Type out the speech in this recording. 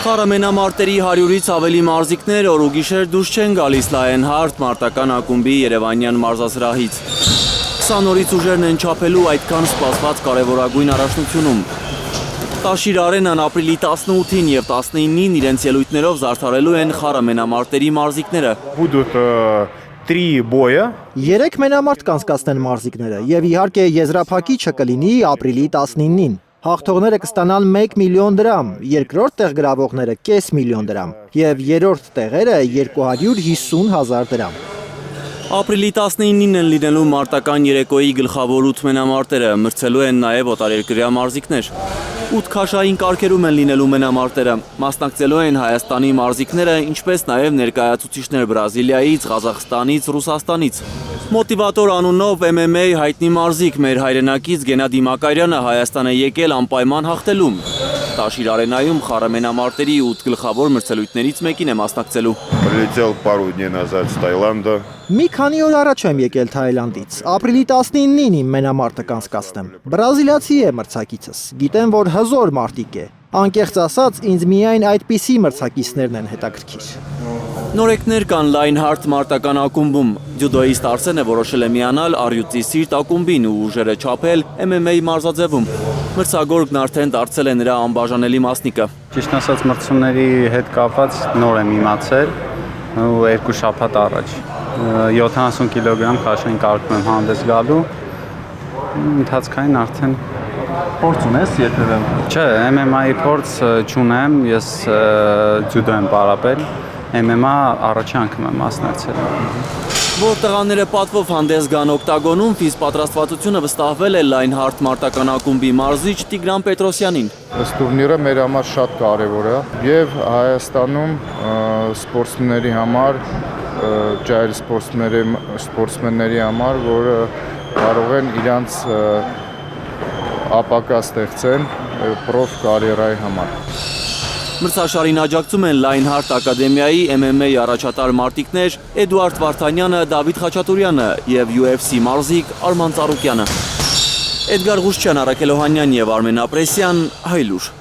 Խառամենամարտերի 100-ից ավելի մարզիկներ օր ու գիշեր դուրս չեն գալիս Lionheart մարտական ակումբի երևանյան մարզասրահից։ 20 օրից ուժերն են չափելու այդքան սպասված կարևորագույն առաջնությունում։ Տաշիր արենան ապրիլի 18-ին և 19-ին իրենց ելույթներով զարդարելու են խառամենամարտերի մարզիկները։ Будут 3 боя. 3 մենամարտ կանցկացնեն մարզիկները և իհարկե եզրափակիչը կլինի ապրիլի 19-ին։ Հաղթողները կստանան 1 միլիոն դրամ, երկրորդ տեղ գրավողները կես միլիոն դրամ և երրորդ տեղերը 250,000 դրամ։ Ապրիլի 19-ին են լինելու մարտական երեկոյի գլխավոր 8 մենամարտերը, մրցելու են նաև օտարերկրյա մարզիկներ։ 8 քաշային կարգերում են լինելու մենամարտերը, մասնակցելու են Հայաստանի մարզիկները, ինչպես նաև ներկայացուցիչներ Բրազիլիայից, Ղազախստանից, Ռուսաստանից։ Մոտիվատոր անունով MMA հայտնի մարզիկ մեր հայրենակից Գենադի Մակարյանը Հայաստան է եկել անպայման հաղթելու։ Տաշիր արենայում խառամենամարտերի 8 գլխավոր մրցելույթներից մեկին է մասնակցելու։ Прилетел пару дней назад с Таиланда. Մի քանի օր առաջ եմ եկել Թայլանդից, ապրիլի 19-ին իմ մենամարտը կանցկացնեմ։ Բրազիլացի է մրցակիցս, գիտեմ, որ հզոր մարտիկ է։ Անկեղծ ասած, ինձ միայն այդպիսի մրցակիցներն են հետաքրքիր։ Նորեկներ կան Lionheart մարտական ակումբում։ Ջյուդոիստ Արսենը որոշել է միանալ Առյուծի Սիրտ ակումբին ու ուժերը չափել MMA մարզաձևում։ Մրցագորգն արդեն դարձել է նրա անբաժանելի մասնիկը։ Ճիշտ ասած մրցումների հետ կապված նոր եմ իմացել ու 2 շաբաթ առաջ 70 կիլոգրամ քաշային կարգում եմ հանդես գալու։ Ընթացքային արդեն Փորձ ունես երբևէ։ Չէ, MMA-ի փորձ չունեմ, ես ջյուդո եմ պարապել, MMA առաջի անգամ եմ մասնակցել։ Որ տղաները պատվով հանդես գան օկտագոնում, ֆիզպատրաստվածությունը վստահվել է Lionheart մարտական ակումբի մարզիչ Տիգրան Պետրոսյանին։ Այս տուրնիրը մեր համար շատ կարևոր է եւ Հայաստանում սպորտսմենների համար, ջահել սպորտսմենների համար, որը կարող են իրանց ապակա ստեղծեն պրոֆ կարիերայի համար։ Մրցաշարին աջակցում են Lionheart ակադեմիայի MMA առաջատար մարտիկներ Էդուարդ Վարդանյանը, Դավիթ Խաչատուրյանը և UFC մարզիկ Արման Ծառուկյանը։ Էդգար Ղուշչյան, Արաքել Օհանյան և Արմեն Ապրեսյան, Հայլուր։